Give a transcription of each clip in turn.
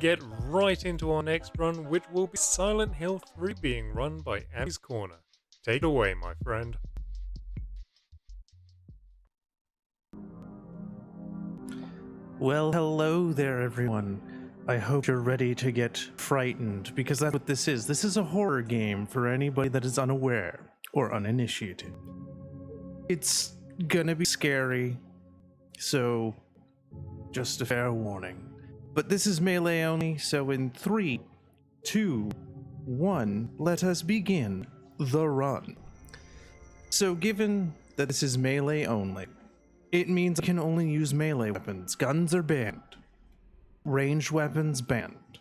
get right into our next run, which will be Silent Hill 3 being run by Abby's Corner. Take it away, my friend. Well, hello there, everyone. I hope you're ready to get frightened, because that's what this is. This is a horror game for anybody that is unaware or uninitiated. It's gonna be scary, so just a fair warning. But this is melee only, so in 3, 2, 1, let us begin the run. So given that this is melee only, it means I can only use melee weapons. Guns are banned. Ranged weapons banned.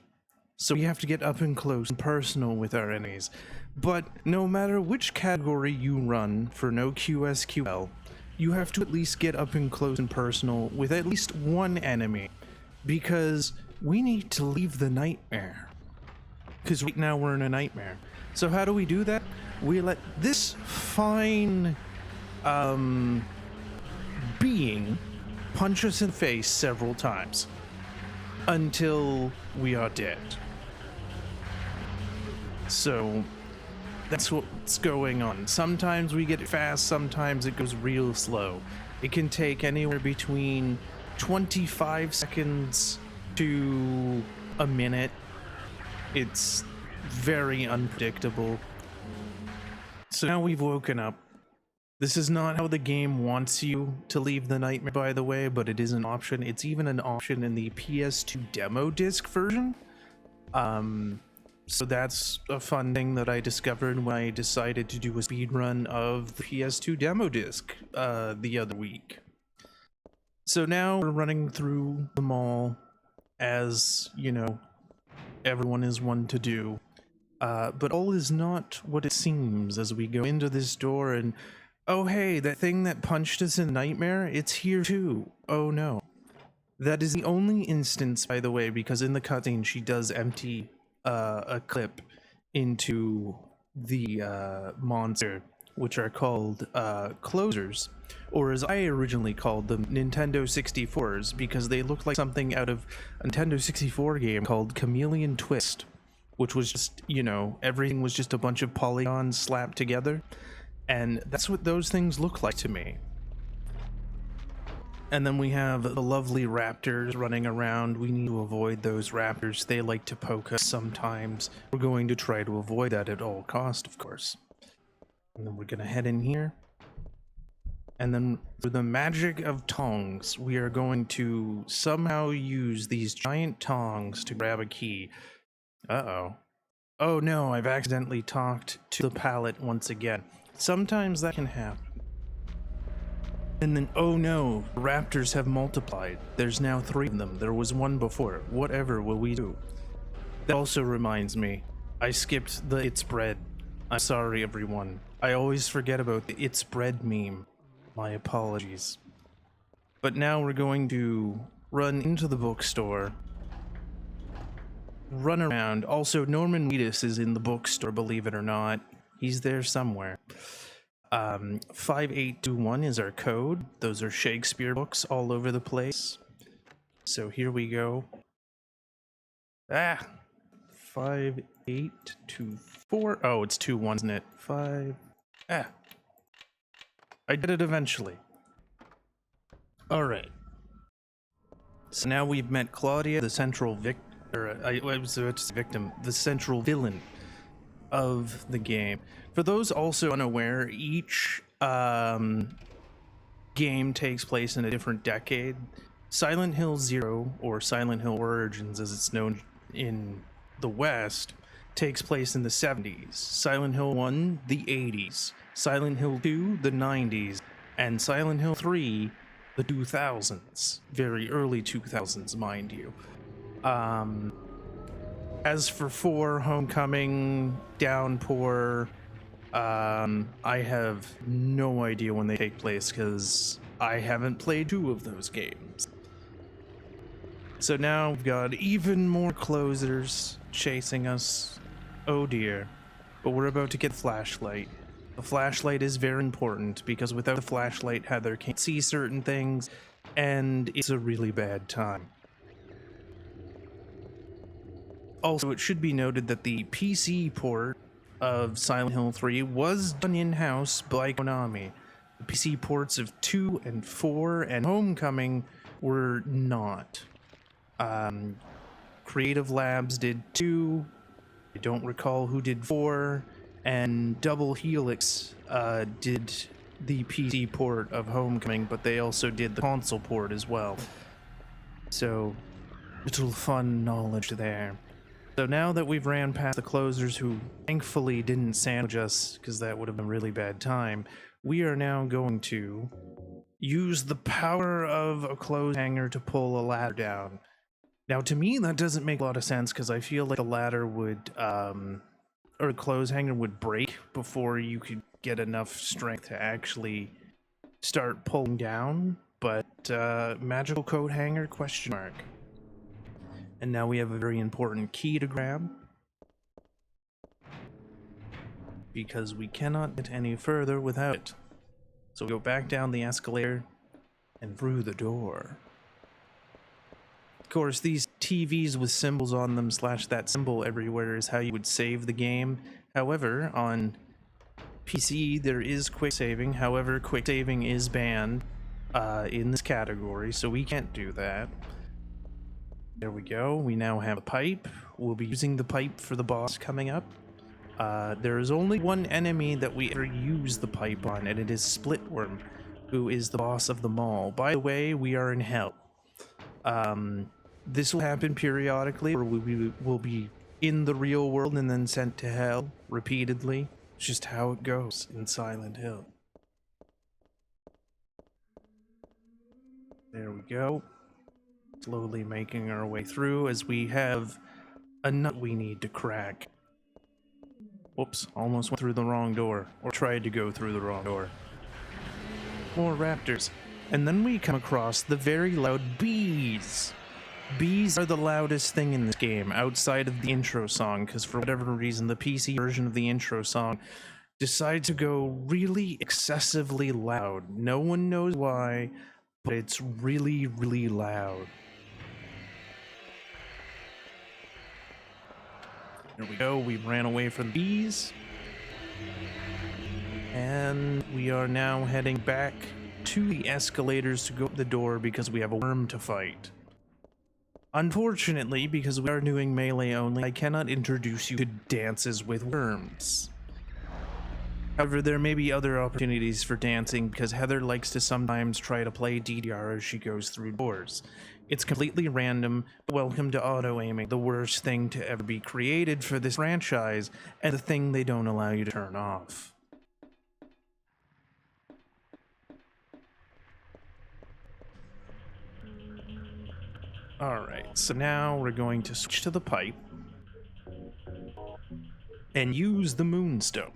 So we have to get up and close and personal with our enemies. But no matter which category you run for no QSQL, you have to at least get up and close and personal with at least one enemy. Because we need to leave the nightmare. Because right now we're in a nightmare. So how do we do that? We let this fine being punch us in the face several times until we are dead. So that's what's going on. Sometimes we get it fast, sometimes it goes real slow. It can take anywhere between 25 seconds to a minute. It's very unpredictable. So now we've woken up. This is not how the game wants you to leave the nightmare, by the way, but it is an option. It's even an option in the PS2 demo disc version. So that's a fun thing that I discovered when I decided to do a speedrun of the PS2 demo disc the other week. So now we're running through the mall, as, you know, everyone is one to do. But all is not what it seems as we go into this door and, oh hey, that thing that punched us in Nightmare, it's here too. Oh no. That is the only instance, by the way, because in the cutscene she does empty a clip into the monster, which are called closers, or as I originally called them, Nintendo 64s, because they look like something out of a Nintendo 64 game called Chameleon Twist, which was just, you know, everything was just a bunch of polygons slapped together. And that's what those things look like to me. And then we have the lovely raptors running around. We need to avoid those raptors. They like to poke us sometimes. We're going to try to avoid that at all cost, of course. And then we're going to head in here. And then through the magic of tongs, we are going to somehow use these giant tongs to grab a key. Uh-oh. Oh no, I've accidentally talked to the pallet once again. Sometimes that can happen. And then, oh no, raptors have multiplied. There's now 3 of them. There was 1 before. Whatever will we do? That also reminds me, I skipped the It's Bread. I'm sorry, everyone. I always forget about the It's Bread meme. My apologies. But now we're going to run into the bookstore. Run around. Also, Norman Reedus is in the bookstore, believe it or not. He's there somewhere. 5821 is our code. Those are Shakespeare books all over the place. So here we go. 5824. Oh, it's 21, isn't it? I did it eventually. Alright. So now we've met Claudia, the central victim. I was about to say victim, the central villain of the game. For those also unaware, each game takes place in a different decade. Silent Hill 0, or Silent Hill Origins as it's known in the West, takes place in the 70s. Silent Hill 1, the 80s. Silent Hill 2, the 90s. And Silent Hill 3, the 2000s. Very early 2000s, mind you. As for 4, Homecoming, Downpour, I have no idea when they take place because I haven't played 2 of those games. So now we've got even more closers chasing us. Oh dear. But we're about to get flashlight. The flashlight is very important because without the flashlight, Heather can't see certain things, and it's a really bad time. Also, it should be noted that the PC port of Silent Hill 3 was done in-house by Konami. The PC ports of 2 and 4 and Homecoming were not. Creative Labs did 2, I don't recall who did 4, and Double Helix did the PC port of Homecoming, but they also did the console port as well. So, little fun knowledge there. So now that we've ran past the closers who thankfully didn't sandwich us, because that would have been a really bad time, we are now going to use the power of a clothes hanger to pull a ladder down. Now, to me, that doesn't make a lot of sense, because I feel like a ladder would, or a clothes hanger would break before you could get enough strength to actually start pulling down, but magical coat hanger, question mark. And now we have a very important key to grab, because we cannot get any further without it. So we go back down the escalator and through the door. Of course, these TVs with symbols on them / that symbol everywhere is how you would save the game. However, on PC there is quick saving. However, quick saving is banned in this category, so we can't do that. There we go. We now have a pipe. We'll be using the pipe for the boss coming up. There is only one enemy that we ever use the pipe on, and it is Splitworm, who is the boss of the mall. By the way, we are in hell. This will happen periodically, or we'll be in the real world and then sent to hell repeatedly. It's just how it goes in Silent Hill. There we go. Slowly making our way through as we have a nut we need to crack. Whoops, almost went through the wrong door, or tried to go through the wrong door. More raptors. And then we come across the very loud bees. Bees are the loudest thing in this game, outside of the intro song, because for whatever reason, the PC version of the intro song decided to go really excessively loud. No one knows why, but it's really, really loud. There we go, we ran away from the bees. And we are now heading back to the escalators to go up the door because we have a worm to fight. Unfortunately, because we are doing melee only, I cannot introduce you to dances with worms. However, there may be other opportunities for dancing because Heather likes to sometimes try to play DDR as she goes through doors. It's completely random. Welcome to auto-aiming, the worst thing to ever be created for this franchise, and the thing they don't allow you to turn off. Alright, so now we're going to switch to the pipe and use the moonstone.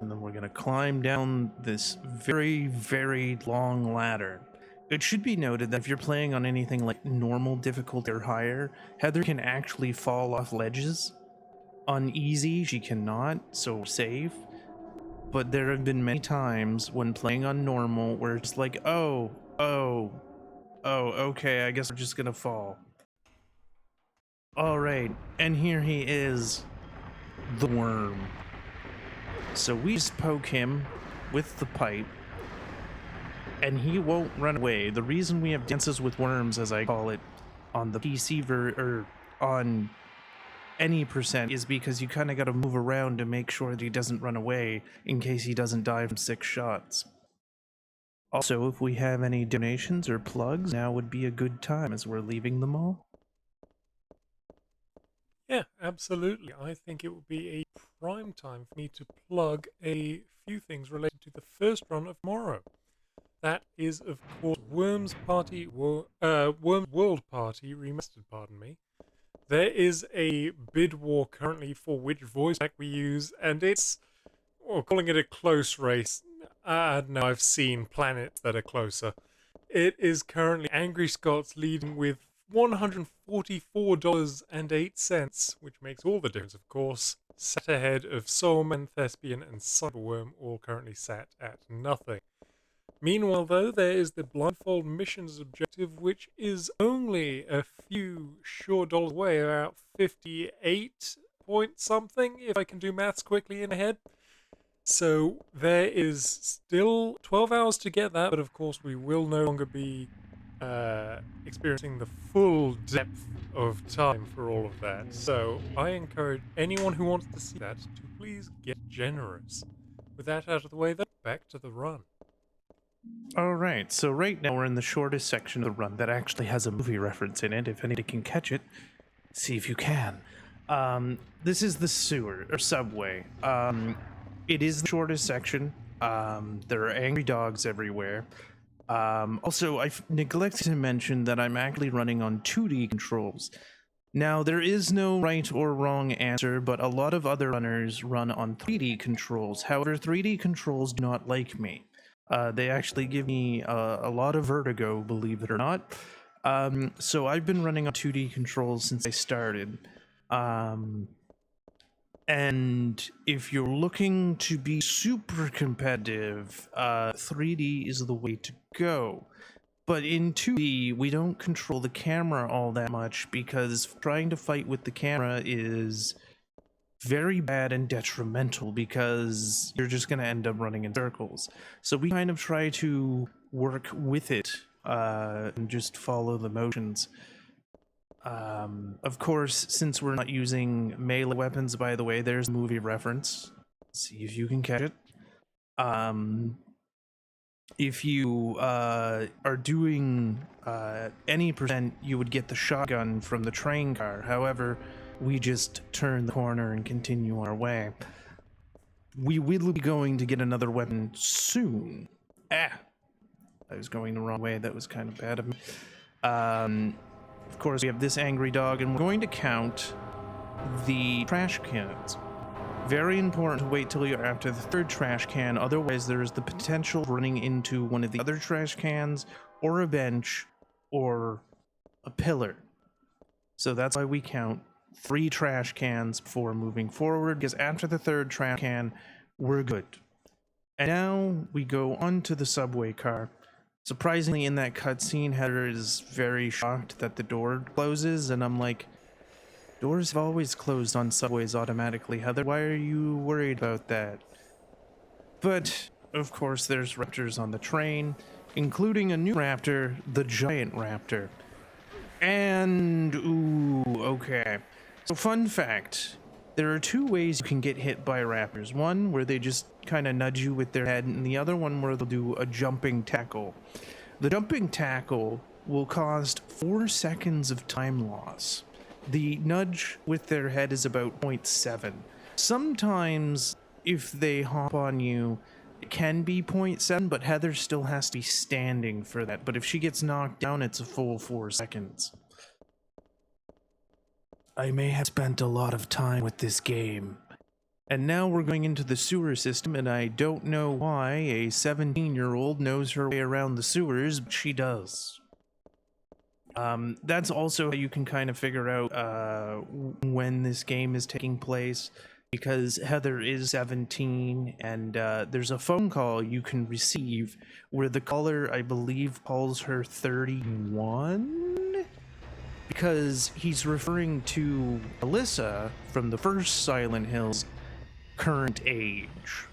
And then we're going to climb down this very, very long ladder. It should be noted that if you're playing on anything like normal difficulty or higher, Heather can actually fall off ledges. On easy, she cannot, so save. But there have been many times when playing on normal where it's like, oh, okay, I guess we're just gonna fall. Alright, and here he is, the worm. So we just poke him with the pipe, and he won't run away. The reason we have dances with worms, as I call it, on the PC or on any percent is because you kind of got to move around to make sure that he doesn't run away in case he doesn't die from 6 shots. Also, if we have any donations or plugs, now would be a good time as we're leaving the mall. Yeah, absolutely. I think it would be a prime time for me to plug a few things related to the first run of tomorrow. That is, of course, Worms World Party Remastered, pardon me. There is a bid war currently for which voice pack we use, and it's, well, calling it a close race. I don't know, I've seen planets that are closer. It is currently Angry Scots leading with $144.08, which makes all the difference, of course, sat ahead of Soulman, Thespian, and Cyberworm, all currently sat at nothing. Meanwhile, though, there is the blindfold missions objective, which is only a few short dollars away, about 58 point something, if I can do maths quickly in my head. So there is still 12 hours to get that, but of course we will no longer be experiencing the full depth of time for all of that. So I encourage anyone who wants to see that to please get generous. With that out of the way, though, back to the run. Alright, so right now we're in the shortest section of the run that actually has a movie reference in it. If anybody can catch it, see if you can. This is the sewer, or subway. It is the shortest section. There are angry dogs everywhere. Also, I've neglected to mention that I'm actually running on 2D controls. Now, there is no right or wrong answer, but a lot of other runners run on 3D controls. However, 3D controls do not like me. They actually give me a lot of vertigo, believe it or not. So I've been running on 2D controls since I started. And if you're looking to be super competitive, 3D is the way to go. But in 2D, we don't control the camera all that much because trying to fight with the camera is very bad and detrimental because you're just going to end up running in circles. So we kind of try to work with it and just follow the motions. Of course, since we're not using melee weapons, by the way, there's a movie reference. See if you can catch it. If you are doing any percent, you would get the shotgun from the train car. However, we just turn the corner and continue our way. We will be going to get another weapon soon. I was going the wrong way. That was kind of bad of me. Of course, we have this angry dog, and we're going to count the trash cans. Very important to wait till you're after the third trash can, otherwise there is the potential of running into one of the other trash cans, or a bench, or a pillar. So that's why we count 3 trash cans before moving forward, because after the third trash can, we're good. And now we go onto the subway car. Surprisingly, in that cutscene, Heather is very shocked that the door closes, and I'm like, doors have always closed on subways automatically, Heather. Why are you worried about that? But, of course, there's raptors on the train, including a new raptor, the giant raptor. And, ooh, okay. So, fun fact, there are 2 ways you can get hit by raptors. One, where they just kind of nudge you with their head, and the other one where they'll do a jumping tackle. The jumping tackle will cost 4 seconds of time loss. The nudge with their head is about 0.7. Sometimes, if they hop on you, it can be 0.7, but Heather still has to be standing for that. But if she gets knocked down, it's a full 4 seconds. I may have spent a lot of time with this game. And now we're going into the sewer system, and I don't know why a 17-year-old knows her way around the sewers, but she does. That's also how you can kind of figure out when this game is taking place, because Heather is 17, and there's a phone call you can receive where the caller, I believe, calls her 31? Because he's referring to Alyssa from the first Silent Hill's current age.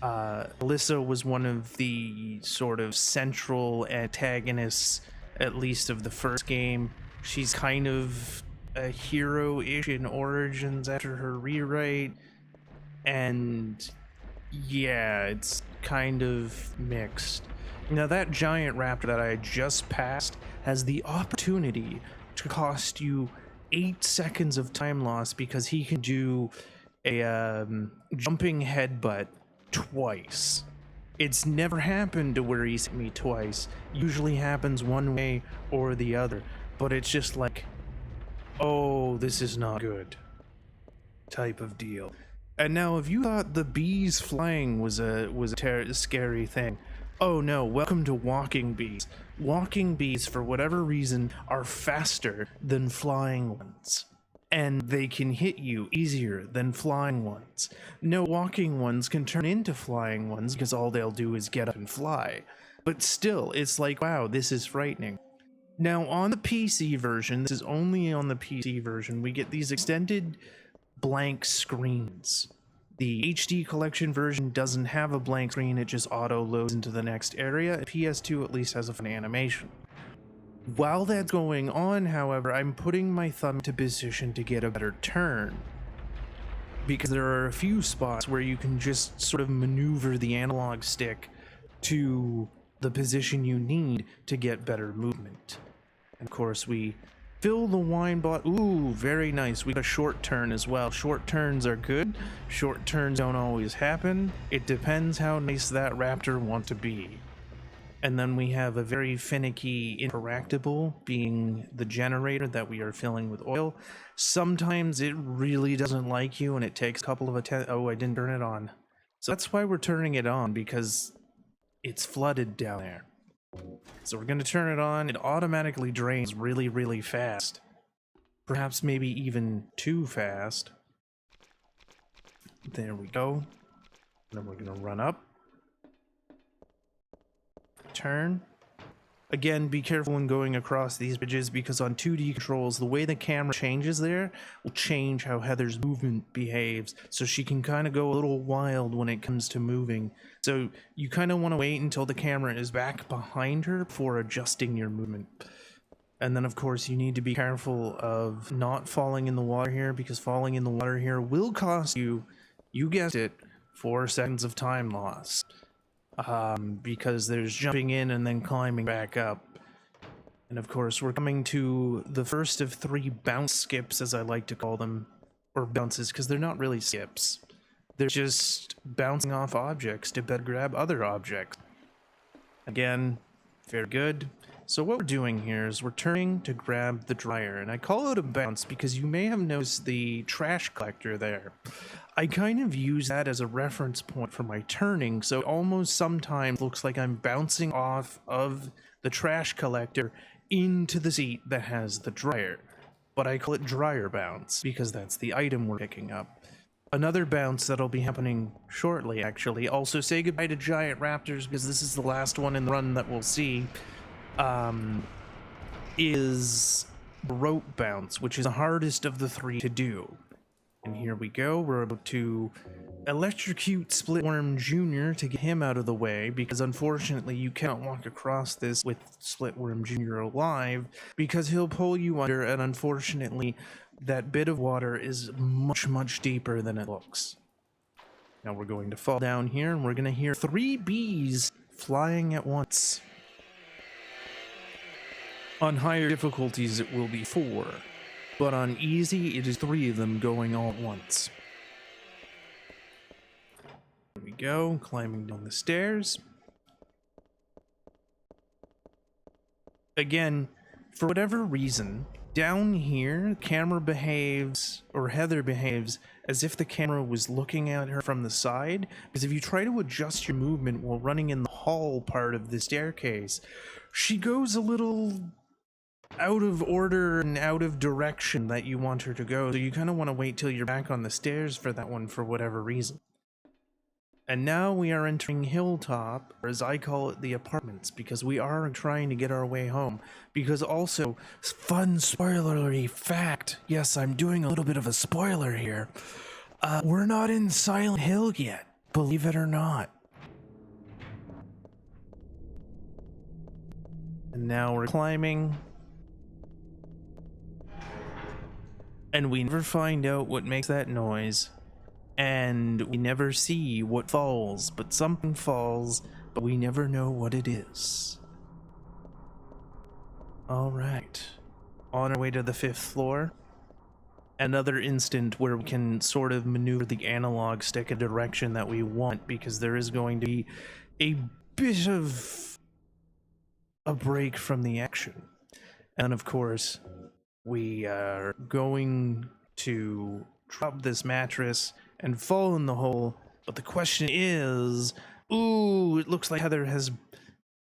Alyssa was one of the sort of central antagonists, at least of the first game. She's kind of a hero-ish in Origins after her rewrite, and yeah, it's kind of mixed. Now, that giant raptor that I just passed has the opportunity to cost you 8 seconds of time loss because he can do a jumping headbutt twice. It's never happened to where he's hit me twice. Usually happens one way or the other, but it's just like, oh, this is not good type of deal. And now, if you thought the bees flying was a scary thing, oh no, welcome to walking bees. Walking bees, for whatever reason, are faster than flying ones. And they can hit you easier than flying ones. No, walking ones can turn into flying ones because all they'll do is get up and fly. But still, it's like, wow, this is frightening. Now, on the PC version, this is only on the PC version, we get these extended blank screens. The HD collection version doesn't have a blank screen, it just auto loads into the next area. PS2 at least has a fun animation. While that's going on, however, I'm putting my thumb to position to get a better turn, because there are a few spots where you can just sort of maneuver the analog stick to the position you need to get better movement. And of course, we fill the wine bottle. Ooh, very nice. We got a short turn as well. Short turns are good. Short turns don't always happen. It depends how nice that raptor wants to be. And then we have a very finicky interactable, being the generator that we are filling with oil. Sometimes it really doesn't like you and it takes a couple of attempts. Oh, I didn't turn it on. So that's why we're turning it on, because it's flooded down there. So we're going to turn it on. It automatically drains really, really fast. Perhaps maybe even too fast. There we go. Then we're going to run up. Turn. Again, be careful when going across these bridges, because on 2D controls, the way the camera changes there will change how Heather's movement behaves. So she can kind of go a little wild when it comes to moving. So you kind of want to wait until the camera is back behind her before adjusting your movement. And then, of course, you need to be careful of not falling in the water here, because falling in the water here will cost you, you guessed it, 4 seconds of time loss. Because there's jumping in and then climbing back up. And of course, we're coming to the first of 3 bounce skips, as I like to call them, or bounces, because they're not really skips. They're just bouncing off objects to better grab other objects. Again, very good. So what we're doing here is we're turning to grab the dryer, and I call it a bounce because you may have noticed the trash collector there. I kind of use that as a reference point for my turning, so it almost sometimes looks like I'm bouncing off of the trash collector into the seat that has the dryer. But I call it dryer bounce because that's the item we're picking up. Another bounce that'll be happening shortly, actually. Also, say goodbye to giant raptors because this is the last one in the run that we'll see. Is rope bounce, which is the hardest of the 3 to do. And here we go. We're about to electrocute Splitworm Jr. to get him out of the way, because unfortunately you cannot walk across this with Splitworm Jr. alive, because he'll pull you under, and unfortunately that bit of water is much, much deeper than it looks. Now we're going to fall down here, and we're going to hear 3 bees flying at once. On higher difficulties it will be 4, but on easy it is 3 of them going all at once. Here we go, climbing down the stairs. Again, for whatever reason, down here, camera behaves, or Heather behaves, as if the camera was looking at her from the side, because if you try to adjust your movement while running in the hall part of the staircase, she goes a little out of order and out of direction that you want her to go, so you kind of want to wait till you're back on the stairs for that one for whatever reason. And now we are entering Hilltop, or as I call it, the apartments, because we are trying to get our way home. Because also, fun spoilery fact, yes, I'm doing a little bit of a spoiler here, we're not in Silent Hill yet, believe it or not. And now we're climbing. And we never find out what makes that noise. And we never see what falls, but something falls, but we never know what it is. Alright. On our way to the 5th floor. Another instant where we can sort of maneuver the analog stick in a direction that we want, because there is going to be a bit of a break from the action. And of course, we are going to drop this mattress and fall in the hole, but the question is, ooh, it looks like Heather has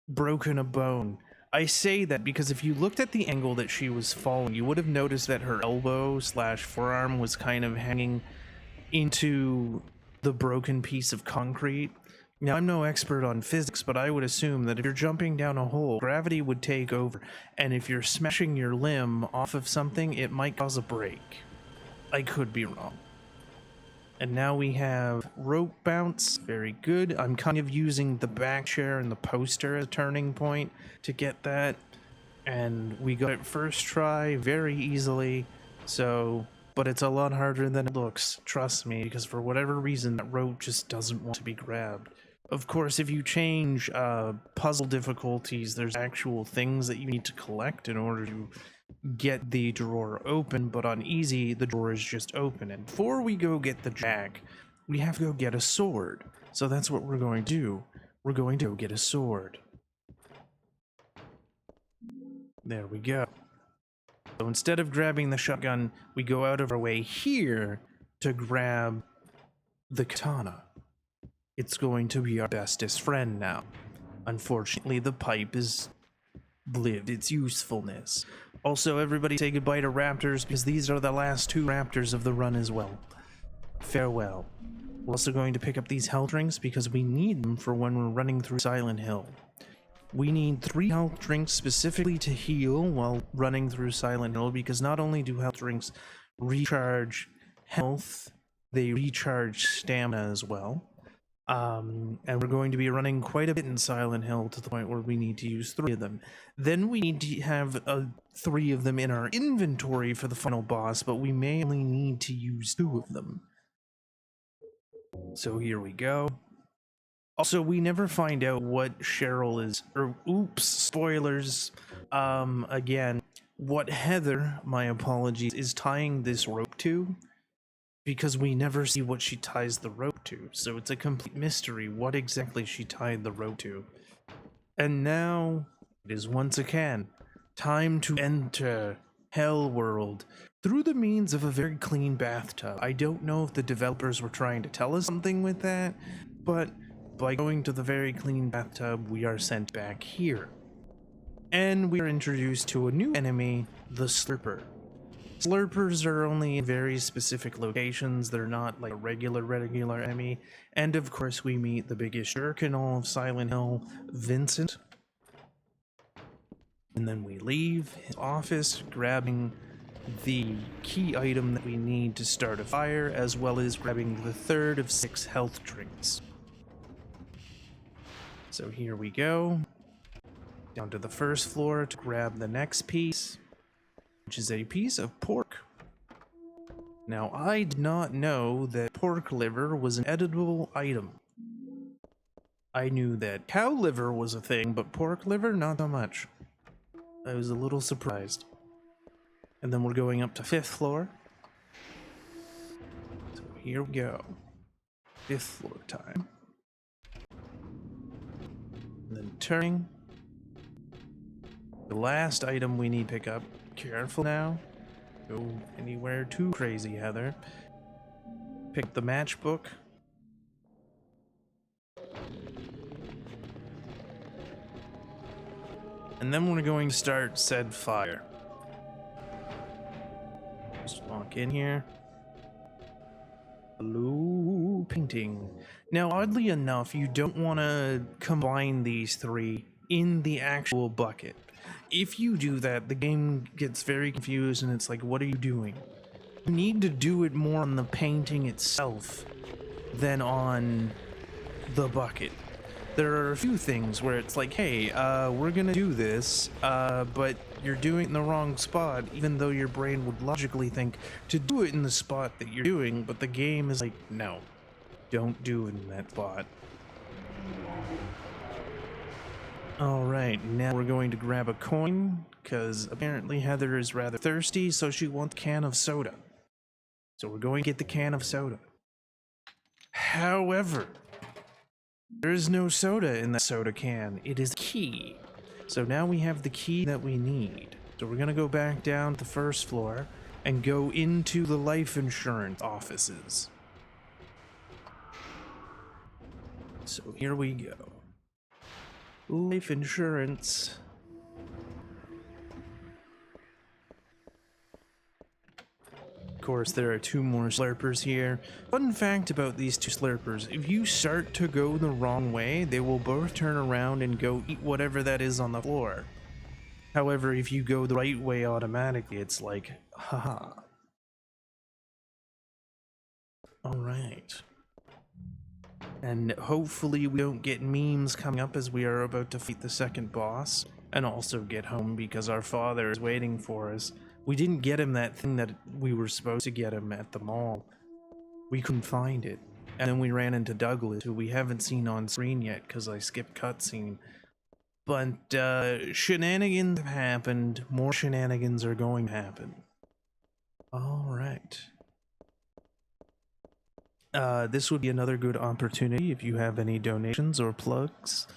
broken a bone. I say that because if you looked at the angle that she was falling, you would have noticed that her elbow / forearm was kind of hanging into the broken piece of concrete, Now, I'm no expert on physics, but I would assume that if you're jumping down a hole, gravity would take over, and if you're smashing your limb off of something, it might cause a break. I could be wrong. And now we have rope bounce. Very good. I'm kind of using the back chair and the poster as a turning point to get that. And we got it first try very easily. So, but it's a lot harder than it looks. Trust me, because for whatever reason, that rope just doesn't want to be grabbed. Of course, if you change puzzle difficulties, there's actual things that you need to collect in order to get the drawer open, but on easy, the drawer is just open. And before we go get the jack, we have to go get a sword. So that's what we're going to do. We're going to go get a sword. There we go. So instead of grabbing the shotgun, we go out of our way here to grab the katana. It's going to be our bestest friend now. Unfortunately, the pipe has lived its usefulness. Also, everybody say goodbye to raptors, because these are the last 2 raptors of the run as well. Farewell. We're also going to pick up these health drinks because we need them for when we're running through Silent Hill. We need 3 health drinks specifically to heal while running through Silent Hill, because not only do health drinks recharge health, they recharge stamina as well. And we're going to be running quite a bit in Silent Hill to the point where we need to use 3 of them. Then we need to have 3 of them in our inventory for the final boss, but we may only need to use 2 of them. So here we go. Also, we never find out what Cheryl is, or oops, spoilers, again, what Heather, my apologies, is tying this rope to, because we never see what she ties the rope to, so it's a complete mystery what exactly she tied the rope to. And now, it is once again, time to enter Hell World through the means of a very clean bathtub. I don't know if the developers were trying to tell us something with that, but by going to the very clean bathtub, we are sent back here. And we are introduced to a new enemy, the Slurper. Slurpers are only in very specific locations, they're not like a regular enemy. And of course we meet the biggest jerk in all of Silent Hill, Vincent. And then we leave his office, grabbing the key item that we need to start a fire, as well as grabbing the 3rd of 6 health drinks. So here we go, down to the 1st floor to grab the next piece, which is a piece of pork. Now, I did not know that pork liver was an edible item. I knew that cow liver was a thing, but pork liver, not so much. I was a little surprised. And then we're going up to 5th floor. So here we go. 5th floor time. And then turning. The last item we need to pick up. Careful now. Go anywhere too crazy, Heather. Pick the matchbook. And then we're going to start said fire. Just walk in here. Blue painting. Now, oddly enough, you don't want to combine these 3 in the actual bucket. If you do that, the game gets very confused and it's like, what are you doing? You need to do it more on the painting itself than on the bucket. There are a few things where it's like, hey, we're gonna do this, but you're doing it in the wrong spot, even though your brain would logically think to do it in the spot that you're doing, but the game is like, no, don't do it in that spot. Alright, now we're going to grab a coin, because apparently Heather is rather thirsty, so she wants a can of soda. So we're going to get the can of soda. However, there is no soda in that soda can. It is key. So now we have the key that we need. So we're going to go back down to the 1st floor and go into the life insurance offices. So here we go. Life insurance. Of course, there are 2 more slurpers here. Fun fact about these 2 slurpers, if you start to go the wrong way, they will both turn around and go eat whatever that is on the floor. However, if you go the right way automatically, it's like, haha. Alright. And hopefully we don't get memes coming up as we are about to fight the second boss, and also get home because our father is waiting for us. We didn't get him that thing that we were supposed to get him at the mall. We couldn't find it. And then we ran into Douglas, who we haven't seen on screen yet because I skipped cutscene. But shenanigans have happened. More shenanigans are going to happen. Alright. This would be another good opportunity if you have any donations or plugs.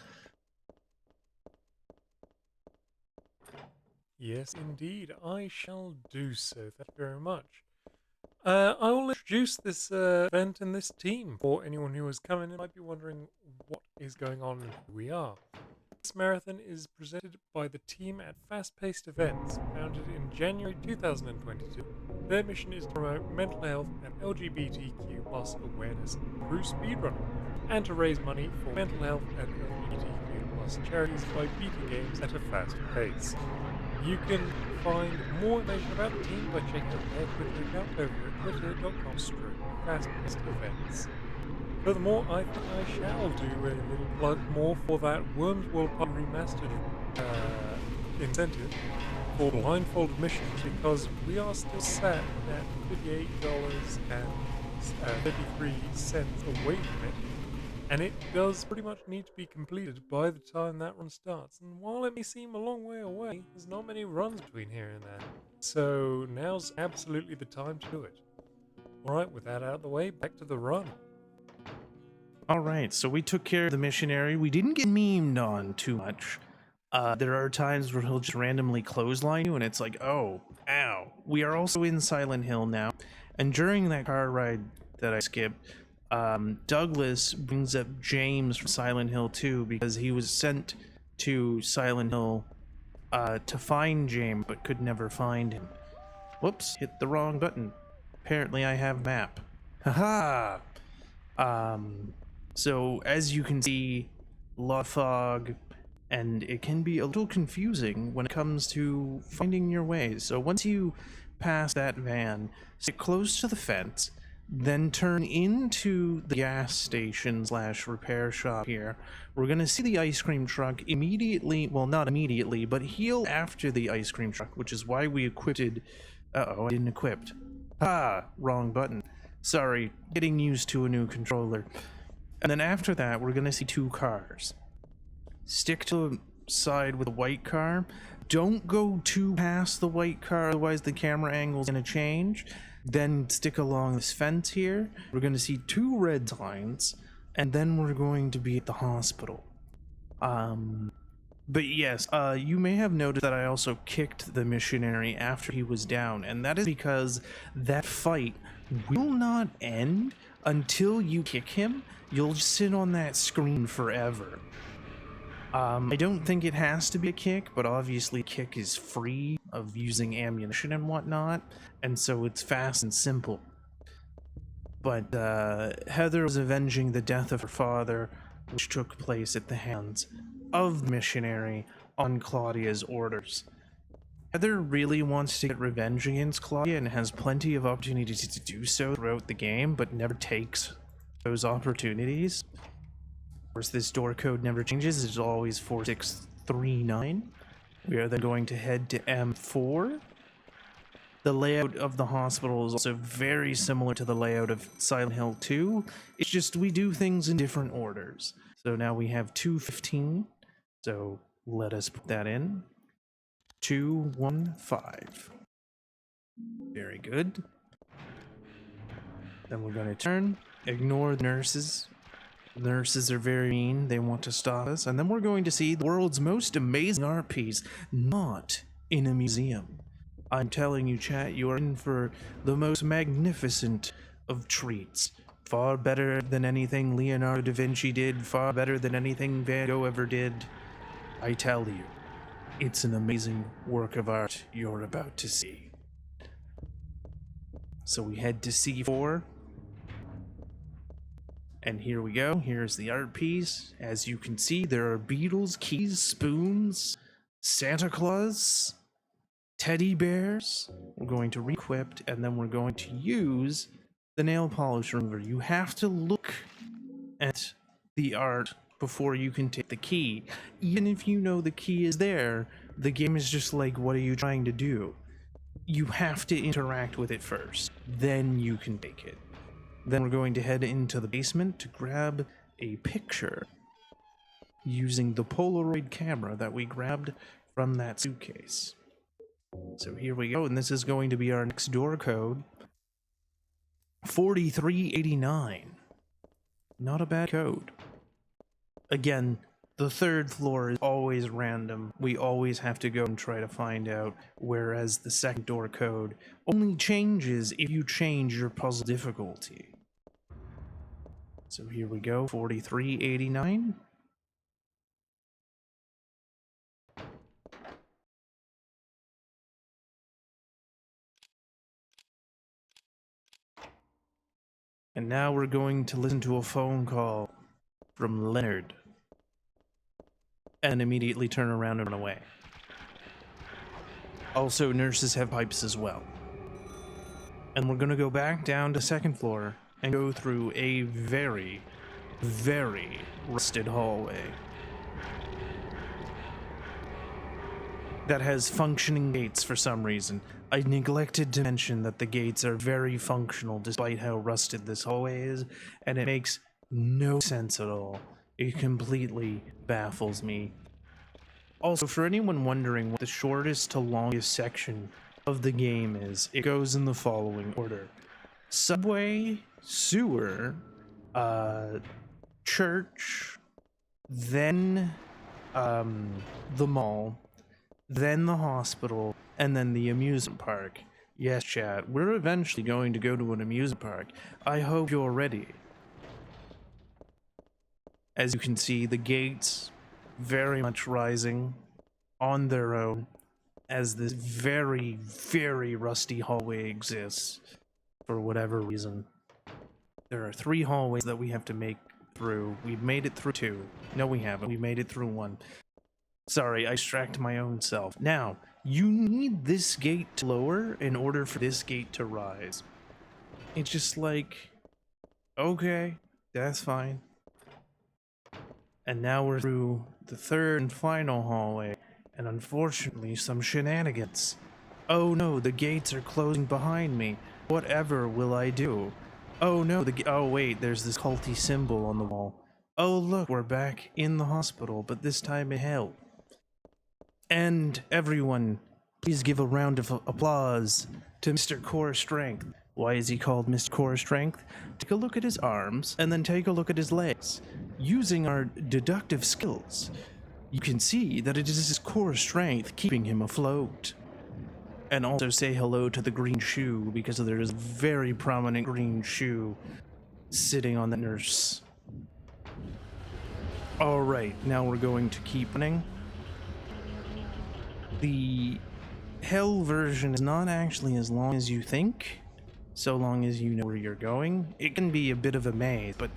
Yes, indeed, I shall do so. Thank you very much. I will introduce this event and this team for anyone who is coming and might be wondering what is going on and who we are. This marathon is presented by the team at Fast Paced Events, founded in January 2022. Their mission is to promote mental health and LGBTQ plus awareness through speedrunning, and to raise money for mental health and LGBTQ plus charities by beating games at a fast pace. You can find more information about the team by checking out their Twitter account over at twitter.com/fastpacedevents. Furthermore, I think I shall do a little plug more for that Worms World Party Remastered incentive for blindfolded missions, because we are still sat at $58.33 away from it, and it does pretty much need to be completed by the time that run starts. And while it may seem a long way away, there's not many runs between here and there, so now's absolutely the time to do it. Alright, with that out of the way, back to the run. Alright, so we took care of the missionary. We didn't get memed on too much. There are times where he'll just randomly clothesline you and it's like, oh, ow. We are also in Silent Hill now. And during that car ride that I skipped, Douglas brings up James from Silent Hill 2 because he was sent to Silent Hill to find James but could never find him. Whoops, hit the wrong button. Apparently I have map. Haha! So as you can see, a lot of fog, and it can be a little confusing when it comes to finding your way. So once you pass that van, sit close to the fence, then turn into the gas station / repair shop here. We're gonna see the ice cream truck immediately, well, not immediately, but heal after the ice cream truck, which is why we equipped. Uh-oh, I didn't equip. Ah, wrong button. Sorry, getting used to a new controller. And then after that, we're gonna see 2 cars. Stick to the side with the white car. Don't go too past the white car, otherwise the camera angle's gonna change. Then stick along this fence here. We're gonna see 2 red signs, and then we're going to be at the hospital. But yes, you may have noticed that I also kicked the missionary after he was down, and that is because that fight will not end until you kick him. You'll just sit on that screen forever. I don't think it has to be a kick, but obviously kick is free of using ammunition and whatnot, and so it's fast and simple. But Heather was avenging the death of her father, which took place at the hands of the missionary on Claudia's orders. Heather really wants to get revenge against Claudia and has plenty of opportunities to do so throughout the game, but never takes those opportunities. Of course, this door code never changes. It's always 4639. We are then going to head to M4. The layout of the hospital is also very similar to the layout of Silent Hill 2. It's just we do things in different orders. So now we have 215. So let us put that in. 215. Very good. Then we're going to turn. Ignore the nurses. Nurses are very mean. They want to stop us. And then we're going to see the world's most amazing art piece, not in a museum. I'm telling you, chat, you are in for the most magnificent of treats. Far better than anything Leonardo da Vinci did, far better than anything Van Gogh ever did. I tell you, it's an amazing work of art you're about to see. So we head to C4. And here we go. Here's the art piece. As you can see, there are beetles, keys, spoons, Santa Claus, teddy bears. We're going to re-equip, and then we're going to use the nail polish remover. You have to look at the art before you can take the key. Even if you know the key is there, the game is just like, what are you trying to do? You have to interact with it first, then you can take it. Then we're going to head into the basement to grab a picture using the Polaroid camera that we grabbed from that suitcase. So here we go, and this is going to be our next door code. 4389. Not a bad code. Again, the third floor is always random. We always have to go and try to find out, whereas the second door code only changes if you change your puzzle difficulty. So here we go, 4389. And now we're going to listen to a phone call from Leonard. And immediately turn around and run away. Also, nurses have pipes as well. And we're gonna go back down to second floor and go through a very, very rusted hallway that has functioning gates for some reason. I neglected to mention that the gates are very functional despite how rusted this hallway is, and it makes no sense at all. It completely baffles me. Also, for anyone wondering what the shortest to longest section of the game is, it goes in the following order: subway, sewer, church, then the mall, then the hospital, and then the amusement park. Yes, chat, we're eventually going to go to an amusement park. I hope you're ready. As you can see, the gates very much rising on their own as this very, very rusty hallway exists for whatever reason. There are 3 hallways that we have to make through. We've made it through 2. No, we haven't. We made it through 1. Sorry, I distracted my own self. Now, you need this gate to lower in order for this gate to rise. It's just like, okay, that's fine. And now we're through the 3rd and final hallway, and unfortunately some shenanigans. Oh no, the gates are closing behind me. Whatever will I do? Oh no, oh wait, there's this culty symbol on the wall. Oh look, we're back in the hospital, but this time in hell. And everyone, please give a round of applause to Mr. Core Strength. Why is he called Mr. Core Strength? Take a look at his arms, and then take a look at his legs. Using our deductive skills, you can see that it is his core strength keeping him afloat. And also say hello to the green shoe, because there is a very prominent green shoe sitting on the nurse. Alright, now we're going to keep running. The hell version is not actually as long as you think, so long as you know where you're going. It can be a bit of a maze, but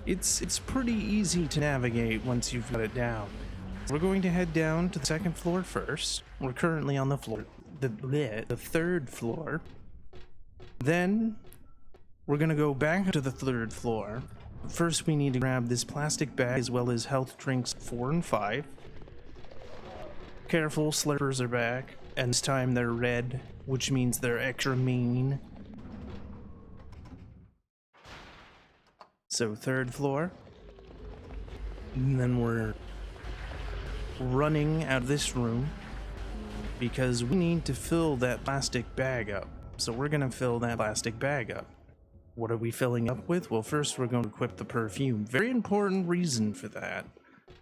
it's pretty easy to navigate once you've got it down. We're going to head down to the 2nd floor first. We're currently on the floor, the 3rd floor. Then we're gonna go back to the 3rd floor. First, we need to grab this plastic bag as well as health drinks 4 and 5. Careful, slurpers are back, and this time they're red, which means they're extra mean. So 3rd floor. And then we're running out of this room because we need to fill that plastic bag up. So we're gonna fill that plastic bag up. What are we filling up with? Well, first we're going to equip the perfume. Very important reason for that.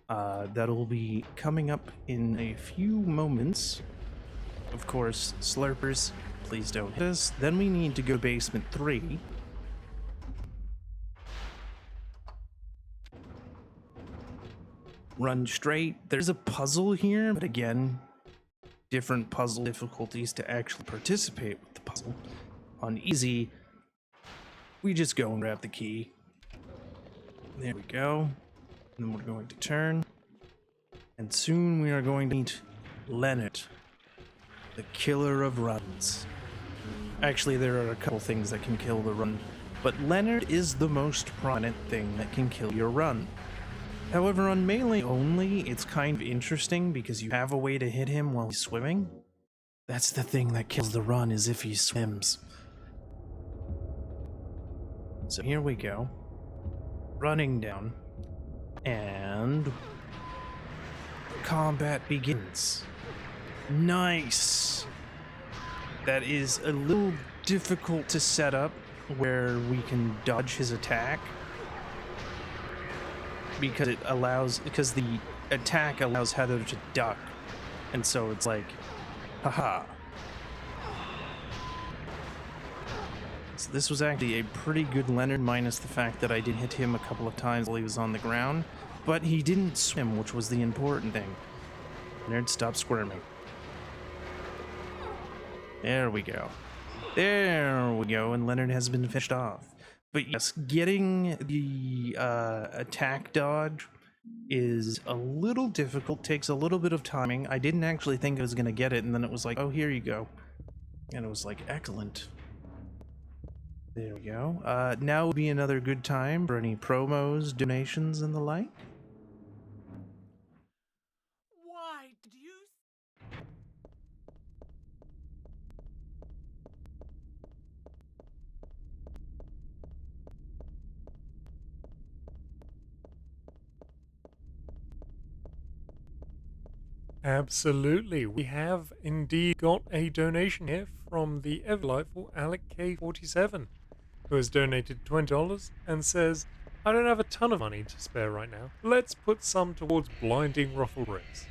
That'll be coming up in a few moments. Of course, slurpers, please don't hit us. Then we need to go to basement 3. Run straight. There's a puzzle here, but again, different puzzle difficulties to actually participate with the puzzle. On easy, we just go and grab the key. There we go. And then we're going to turn. And soon we are going to meet Leonard, the killer of runs. Actually, there are a couple things that can kill the run, but Leonard is the most prominent thing that can kill your run. However, on melee only, it's kind of interesting because you have a way to hit him while he's swimming. That's the thing that kills the run, is if he swims. So here we go. Running down. And combat begins. Nice! That is a little difficult to set up where we can dodge his attack. Because the attack allows Heather to duck. And so it's like, haha. So this was actually a pretty good Leonard, minus the fact that I did hit him a couple of times while he was on the ground. But he didn't swim, which was the important thing. Leonard, stop squirming. There we go. There we go, and Leonard has been fished off. But yes, getting the attack dodge is a little difficult, takes a little bit of timing. I didn't actually think I was going to get it, and then it was like, oh, here you go. And it was like, excellent. There we go. Now would be another good time for any promos, donations, and the like. Why did you... Absolutely. We have indeed got a donation here from the ever delightful Alec K47, who has donated $20 and says, I don't have a ton of money to spare right now. Let's put some towards blinding ruffle bricks.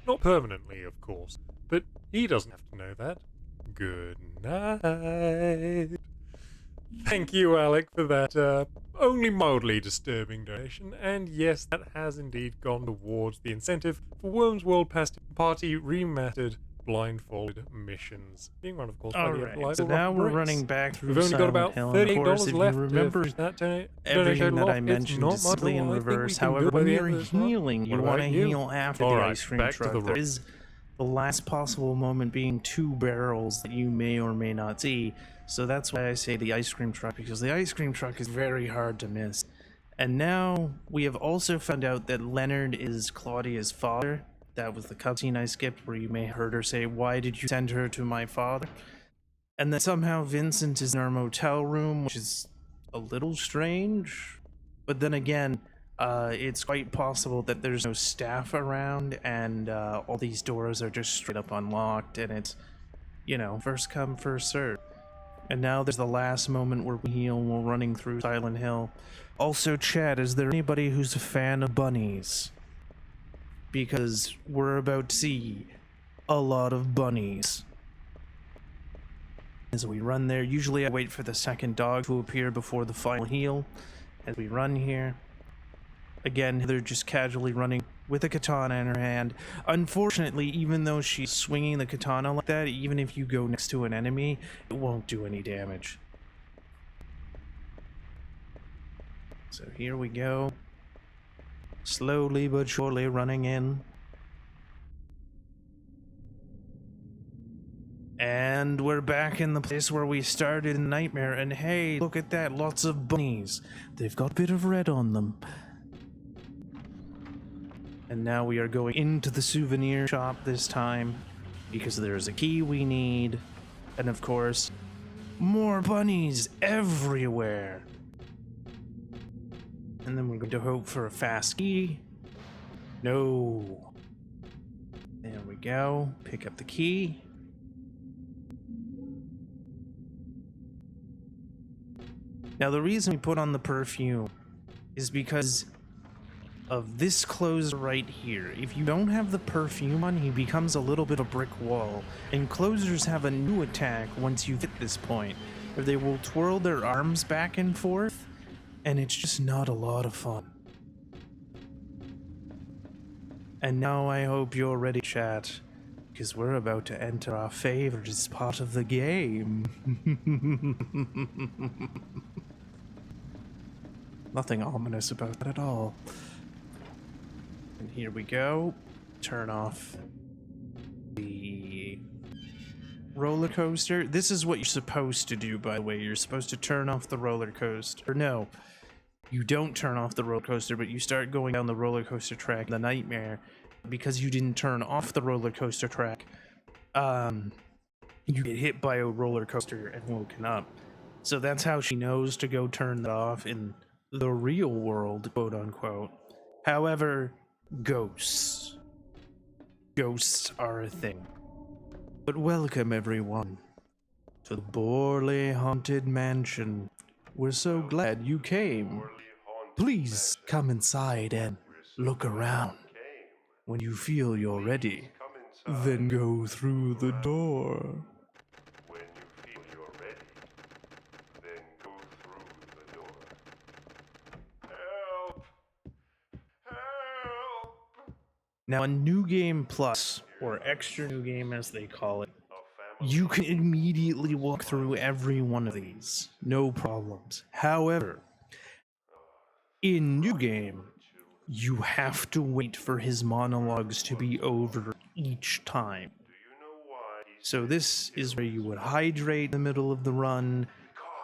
Not permanently, of course, but he doesn't have to know that. Good night. Thank you, Alec, for that only mildly disturbing donation. And yes, that has indeed gone towards the incentive for Worms World Party remastered blindfolded missions, being run, of course, by the Alright, so now we're running back through We've only got about $38 left. Remember everything that I mentioned is simply in reverse. However, when you're healing, you want to heal after the ice cream truck. There is the last possible moment being 2 barrels that you may or may not see. So that's why I say the ice cream truck, because the ice cream truck is very hard to miss. And now we have also found out that Leonard is Claudia's father. That was the cutscene I skipped where you may have heard her say, why did you send her to my father? And then somehow Vincent is in our motel room, which is a little strange. But then again, it's quite possible that there's no staff around and all these doors are just straight up unlocked and it's, you know, first come, first serve. And now there's the last moment where we heal while running through Silent Hill. Also, chat, is there anybody who's a fan of bunnies? Because we're about to see a lot of bunnies. As we run there, usually I wait for the second dog to appear before the final heal. As we run here, again, they're just casually running with a katana in her hand. Unfortunately, even though she's swinging the katana like that, even if you go next to an enemy, it won't do any damage. So here we go. Slowly but surely running in. And we're back in the place where we started in Nightmare, and hey, look at that, lots of bunnies. They've got a bit of red on them. And now we are going into the souvenir shop this time, because there's a key we need, and of course, more bunnies everywhere. And then we're going to hope for a fast key. No. There we go. Pick up the key. Now the reason we put on the perfume is because of this closer right here. If you don't have the perfume on, he becomes a little bit of a brick wall. And closers have a new attack once you hit this point, where they will twirl their arms back and forth, and it's just not a lot of fun. And now I hope you're ready, chat, because we're about to enter our favorite part of the game. Nothing ominous about that at all. And here we go. Turn off the roller coaster. This is what you're supposed to do, by the way. You're supposed to turn off the roller coaster. Or no, you don't turn off the roller coaster, but you start going down the roller coaster track, the nightmare, because you didn't turn off the roller coaster track. You get hit by a roller coaster and woken up. So that's how she knows to go turn that off in the real world, quote unquote. However, ghosts are a thing. But welcome everyone to the Borley Haunted Mansion. We're so glad you came. Please come inside and look around. When you feel you're ready, then go through the door. When you feel you're ready, then go through the door. Help! Help! Now, on New Game Plus, or Extra New Game as they call it, you can immediately walk through every one of these. No problems. However, in New Game, you have to wait for his monologues to be over each time. So this is where you would hydrate in the middle of the run.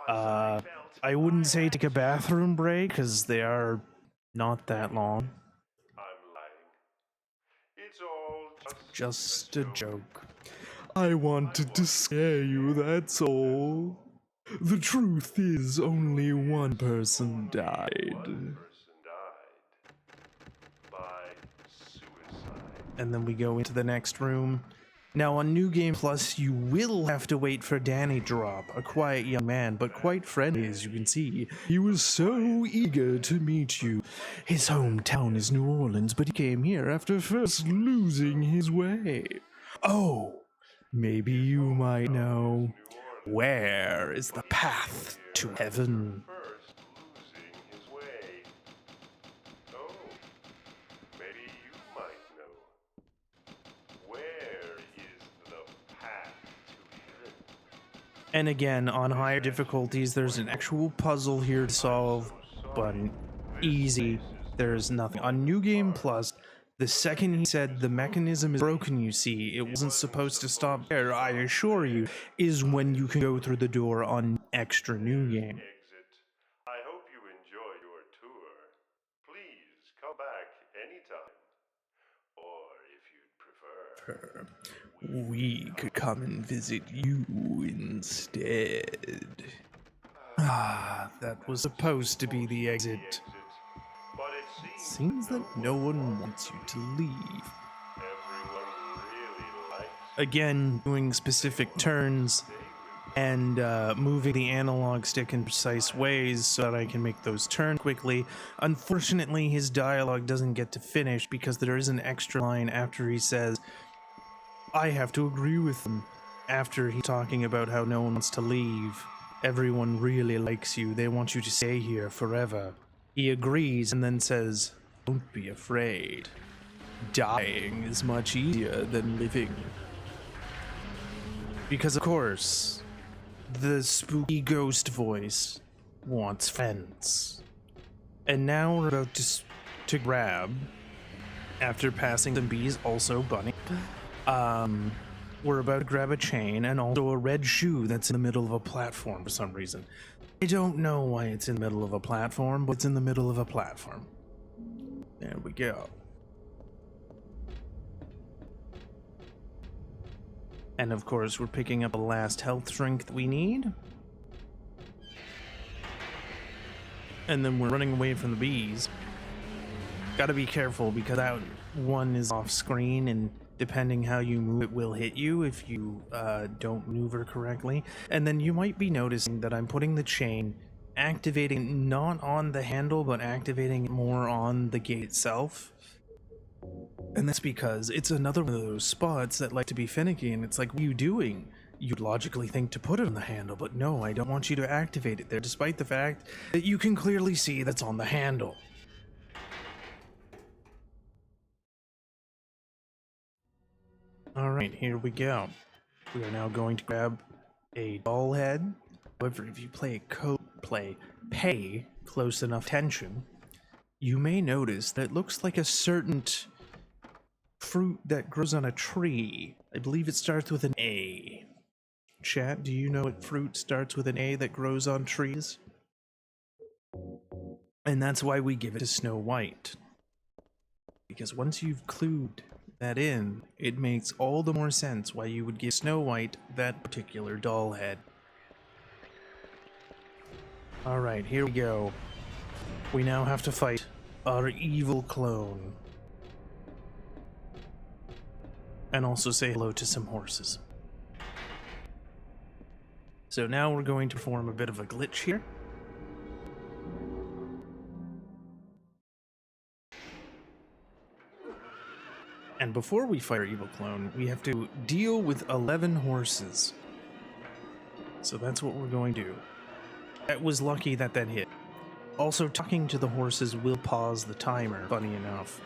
I wouldn't say take a bathroom break, because they are not that long. I'm lying. It's all Just a joke. I wanted to scare you, that's all. The truth is, only one person died. By suicide. And then we go into the next room. Now, on New Game Plus, you will have to wait for Danny to drop, a quiet young man, but quite friendly, as you can see. He was so eager to meet you. His hometown is New Orleans, but he came here after first losing his way. Oh, maybe you might know. Where is the path to heaven? First losing his way. Oh, maybe you might know. Where is the path to heaven? And again, on higher difficulties, there's an actual puzzle here to solve, but easy, there's nothing. On New Game Plus, the second he said the mechanism is broken, you see, it wasn't supposed to stop there, I assure you, is when you can go through the door on Extra New Game. Exit. I hope you enjoy your tour. Please come back anytime. Or if you'd prefer. We could come and visit you instead. Ah, that was supposed to be the exit. But it Seems that no one wants you to leave. everyone really likes Again, doing specific turns and moving the analog stick in precise ways so that I can make those turn quickly. Unfortunately, his dialogue doesn't get to finish because there is an extra line after he says, I have to agree with him. After he's talking about how no one wants to leave. Everyone really likes you. They want you to stay here forever. He agrees and then says, don't be afraid. Dying is much easier than living. Because of course, the spooky ghost voice wants friends. And now we're about to grab, after passing some bees, also bunny, we're about to grab a chain and also a red shoe that's in the middle of a platform for some reason. I don't know why it's in the middle of a platform, but it's in the middle of a platform. There we go. And of course, we're picking up the last health drink that we need. And then we're running away from the bees. Gotta be careful because that one is off screen, and depending how you move, it will hit you if you don't maneuver correctly. And then you might be noticing that I'm putting the chain, activating not on the handle, but activating it more on the gate itself. And that's because it's another one of those spots that like to be finicky, and it's like, what are you doing? You'd logically think to put it on the handle, but no, I don't want you to activate it there, despite the fact that you can clearly see that's on the handle. Alright, here we go. We are now going to grab a doll head. However, if you pay close enough attention, you may notice that it looks like a certain fruit that grows on a tree. I believe it starts with an A. Chat, do you know what fruit starts with an A that grows on trees? And that's why we give it to Snow White. Because once you've clued that in, it makes all the more sense why you would give Snow White that particular doll head. Alright, here we go. We now have to fight our evil clone. And also say hello to some horses. So now we're going to perform a bit of a glitch here. And before we fight our evil clone, we have to deal with 11 horses. So that's what we're going to do. It was lucky that that hit. Also, talking to the horses will pause the timer, funny enough.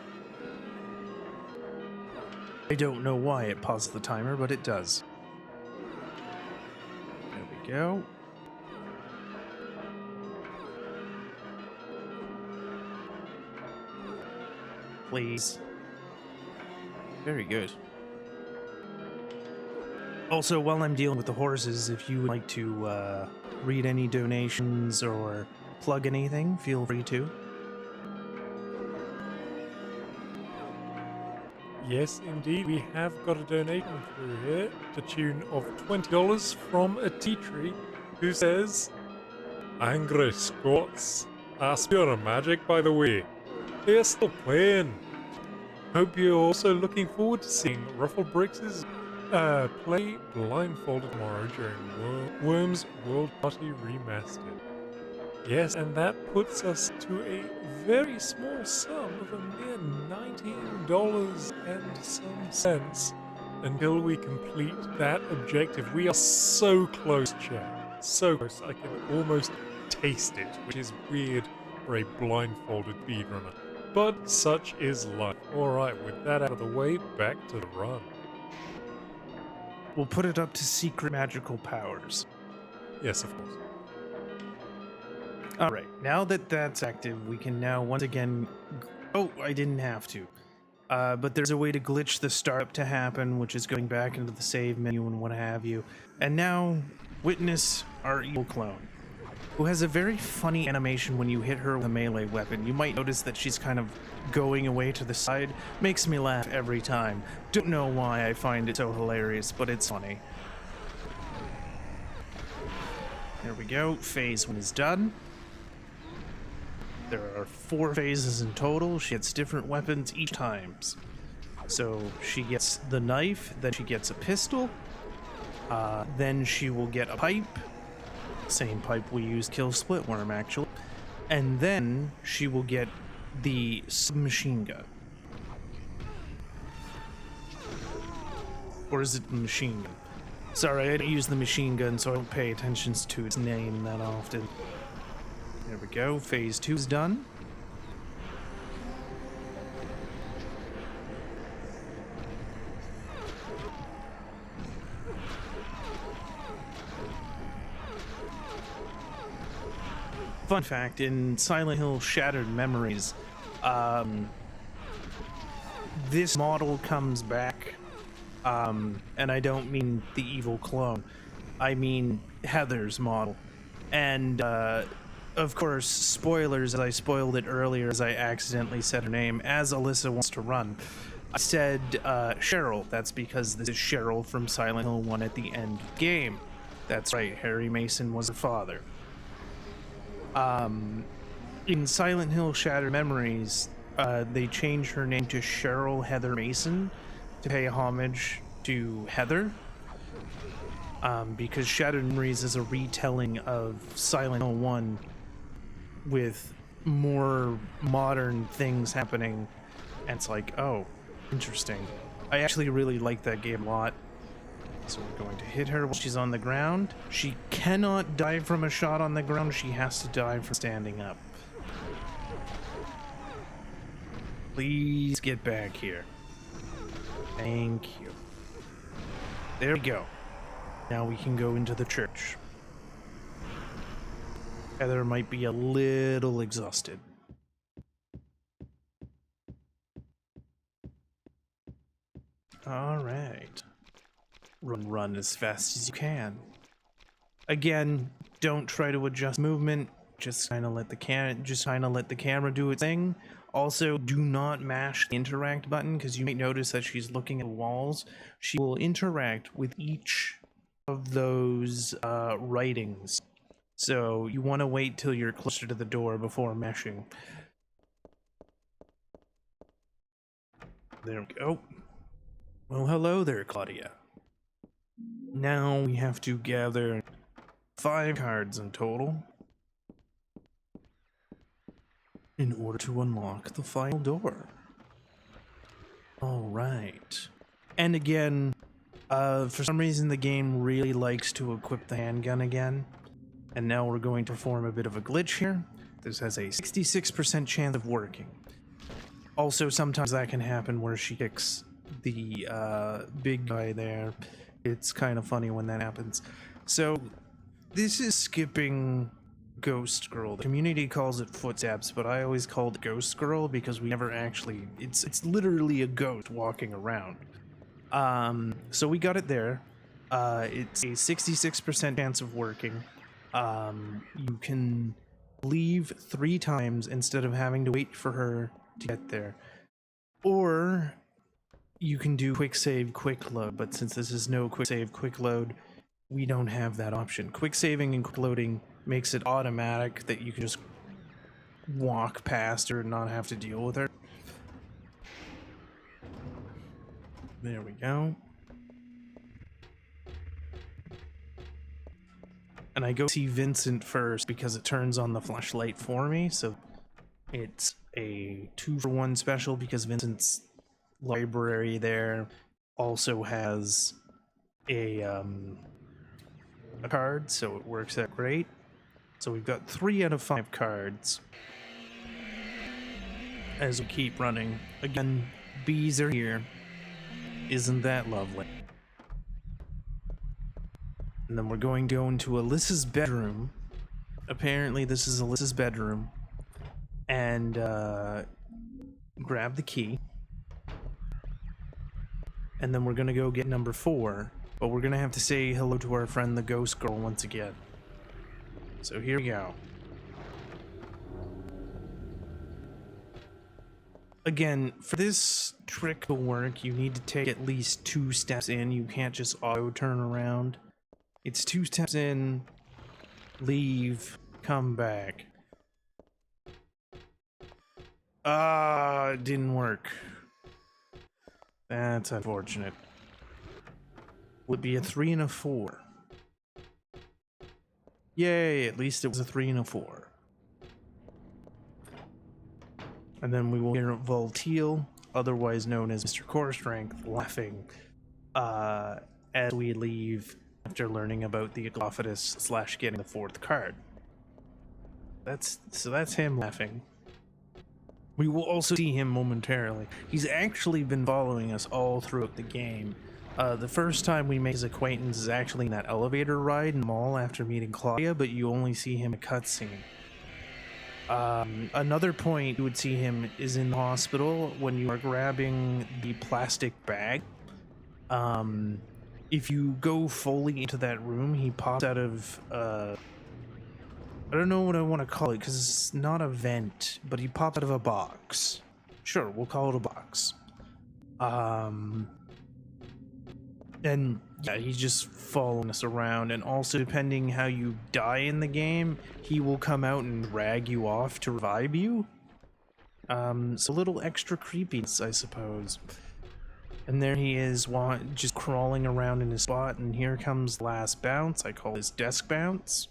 I don't know why it paused the timer, but it does. There we go. Please. Very good. Also, while I'm dealing with the horses, if you would like to read any donations or plug anything, feel free to. Yes, indeed, we have got a donation through here to the tune of $20 from a tea tree who says, "Angry Scots, Speedrun Magic, by the way. They're still playing. Hope you're also looking forward to seeing Ruffle Bricks' play blindfolded tomorrow during Worms World Party Remastered." Yes, and that puts us to a very small sum of a mere $19 and some cents until we complete that objective. We are so close, chat. So close, I can almost taste it, which is weird for a blindfolded speedrunner. But such is life. Alright, with that out of the way, back to the run. We'll put it up to secret magical powers. Yes, of course. Alright, now that that's active, we can now once again... Oh, I didn't have to. But there's a way to glitch the startup to happen, which is going back into the save menu and what have you. And now, witness our evil clone, who has a very funny animation when you hit her with a melee weapon. You might notice that she's kind of going away to the side. Makes me laugh every time. Don't know why I find it so hilarious, but it's funny. There we go, phase 1 is done. There are 4 phases in total. She gets different weapons each time. So she gets the knife, then she gets a pistol, then she will get a pipe, same pipe we used to kill Splitworm actually, and then she will get the submachine gun. Or is it machine gun? Sorry, I don't use the machine gun, so I don't pay attention to its name that often. There we go, phase 2 is done. Fun fact, in Silent Hill Shattered Memories, this model comes back, and I don't mean the evil clone, I mean Heather's model. And, of course, spoilers, as I spoiled it earlier as I accidentally said her name, as Alyssa wants to run. I said Cheryl. That's because this is Cheryl from Silent Hill 1 at the end of the game. That's right, Harry Mason was her father. In Silent Hill Shattered Memories, they changed her name to Cheryl Heather Mason to pay homage to Heather. Because Shattered Memories is a retelling of Silent Hill 1 with more modern things happening, and it's like, oh, interesting. I actually really like that game a lot. So we're going to hit her while she's on the ground. She cannot die from a shot on the ground, she has to die from standing up. Please get back here. Thank you. There we go. Now we can go into the church. Heather might be a little exhausted. Alright. Run as fast as you can. Again, don't try to adjust movement. Just kind of let the camera do its thing. Also, do not mash the interact button, because you might notice that she's looking at the walls. She will interact with each of those writings. So you want to wait till you're closer to the door before mashing. There we go. Well, hello there, Claudia. Now we have to gather 5 cards in total in order to unlock the final door. Alright. And again, for some reason the game really likes to equip the handgun again. And now we're going to perform a bit of a glitch here. This has a 66% chance of working. Also, sometimes that can happen where she kicks the big guy there. It's kind of funny when that happens. So, this is skipping Ghost Girl. The community calls it footsteps, but I always called it Ghost Girl because we never actually... It's literally a ghost walking around. So we got it there. It's a 66% chance of working. You can leave 3 times instead of having to wait for her to get there. Or you can do quick save, quick load, but since this is no quick save, quick load, we don't have that option. Quick saving and quick loading makes it automatic that you can just walk past her and not have to deal with her. There we go. And I go see Vincent first because it turns on the flashlight for me, so it's a 2-for-1 special because Vincent's library there also has a card, so it works out great. So we've got 3 out of 5 cards as we keep running. Again, bees are here. Isn't that lovely? And then we're going to go into Alyssa's bedroom. Apparently this is Alyssa's bedroom. And grab the key. And then we're gonna go get number 4. But we're gonna have to say hello to our friend the Ghost Girl once again. So here we go. Again, for this trick to work, you need to take at least 2 steps in. You can't just auto turn around. It's 2 steps in, leave, come back. It didn't work. That's unfortunate. Would be a 3 and a 4. Yay, at least it was a 3 and a 4. And then we will hear Volteal, otherwise known as Mr. Core Strength, laughing as we leave after learning about the Agophatus / getting the 4th card. So that's him laughing. We will also see him momentarily. He's actually been following us all throughout the game. The first time we make his acquaintance is actually in that elevator ride in the mall after meeting Claudia, but you only see him in a cutscene. Another point you would see him is in the hospital when you are grabbing the plastic bag. If you go fully into that room, he pops out of, I don't know what I want to call it because it's not a vent, but he pops out of a box. Sure, we'll call it a box. And yeah, he's just following us around, and also depending how you die in the game, he will come out and drag you off to revive you. So a little extra creepiness, I suppose. And there he is, just crawling around in his spot, and here comes last bounce. I call his desk bounce.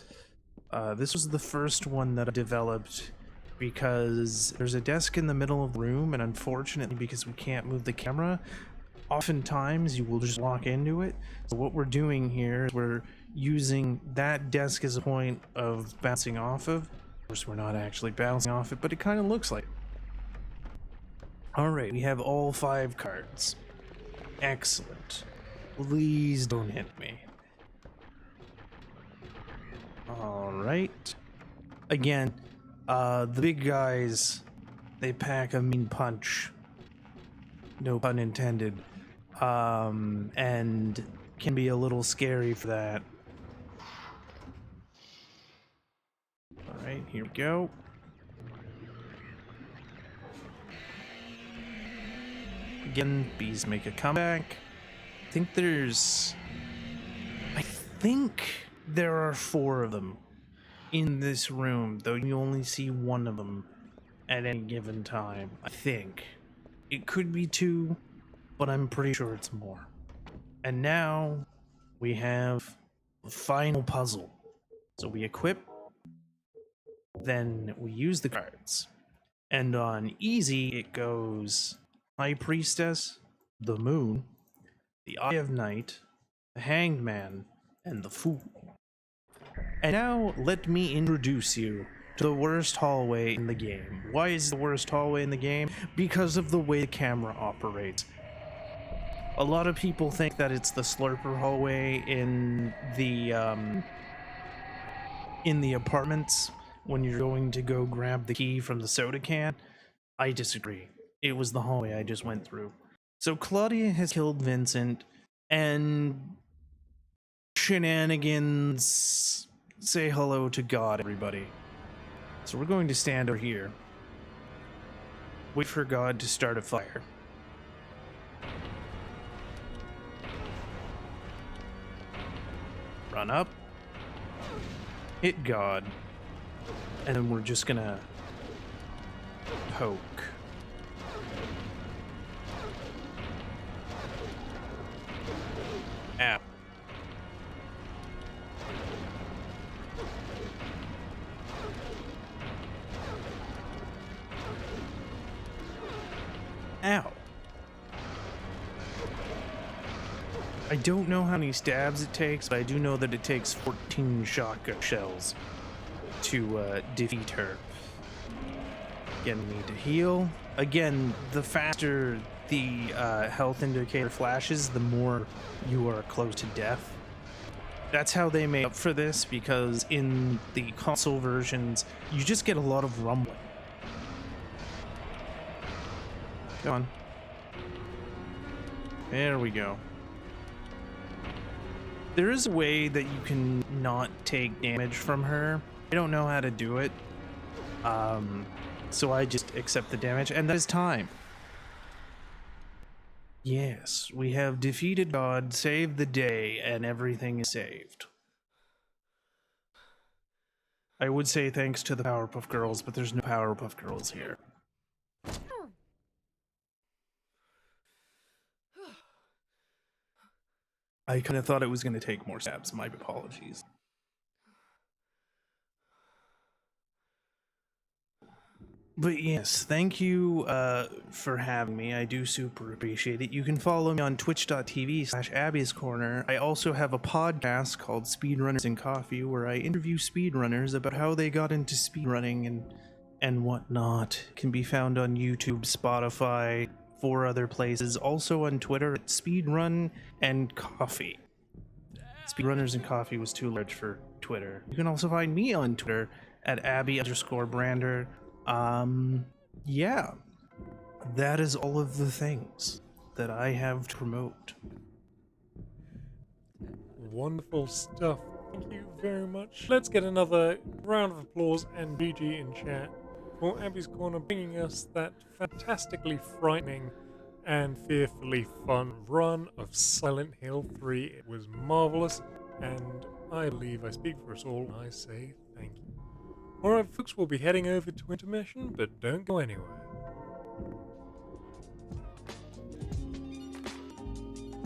This was the first one that I developed because there's a desk in the middle of the room, and unfortunately, because we can't move the camera, oftentimes you will just walk into it. So what we're doing here is we're using that desk as a point of bouncing off of. Of course, we're not actually bouncing off it, but it kind of looks like it. Alright, we have all 5 cards. Excellent. Please don't hit me. Alright. again, the big guys, they pack a mean punch. No pun intended. And can be a little scary for that. Alright, here we go. Again, bees make a comeback. I think there are 4 of them in this room, though you only see one of them at any given time. I think. It could be 2, but I'm pretty sure it's more. And now we have the final puzzle. So we equip, then we use the cards. And on easy, it goes High Priestess, the Moon, the Eye of Night, the Hanged Man, and the Fool. And now let me introduce you to the worst hallway in the game. Why is it the worst hallway in the game? Because of the way the camera operates. A lot of people think that it's the slurper hallway in the apartments when you're going to go grab the key from the soda can. I disagree. It was the hallway I just went through. So Claudia has killed Vincent, and shenanigans. Say hello to God, everybody. So we're going to stand over here. Wait for God to start a fire. Run up. Hit God. And then we're just gonna poke. Ow. Ow. I don't know how many stabs it takes, but I do know that it takes 14 shotgun shells to defeat her. Again, we need to heal. Again, the faster the health indicator flashes, the more you are close to death. That's how they made up for this, because in the console versions, you just get a lot of rumbling. Come on. There we go. There is a way that you can not take damage from her. I don't know how to do it. So I just accept the damage, and that is time. Yes, we have defeated God, saved the day, and everything is saved. I would say thanks to the Powerpuff Girls, but there's no Powerpuff Girls here. I kind of thought it was going to take more stabs. My apologies. But yes, thank you for having me. I do super appreciate it. You can follow me on twitch.tv/abbiescorner. I also have a podcast called Speedrunners and Coffee, where I interview speedrunners about how they got into speedrunning and whatnot. It can be found on YouTube, Spotify, 4 other places. Also on Twitter at Speedrun and Coffee. Speedrunners and Coffee was too large for Twitter. You can also find me on Twitter at Abby_Brander. Yeah, that is all of the things that I have to promote. Wonderful stuff. Thank you very much. Let's get another round of applause and BG in chat for Abby's Corner bringing us that fantastically frightening and fearfully fun run of Silent Hill 3. It was marvelous, and I believe I speak for us all when I say thank you. Alright folks, we'll be heading over to intermission, but don't go anywhere.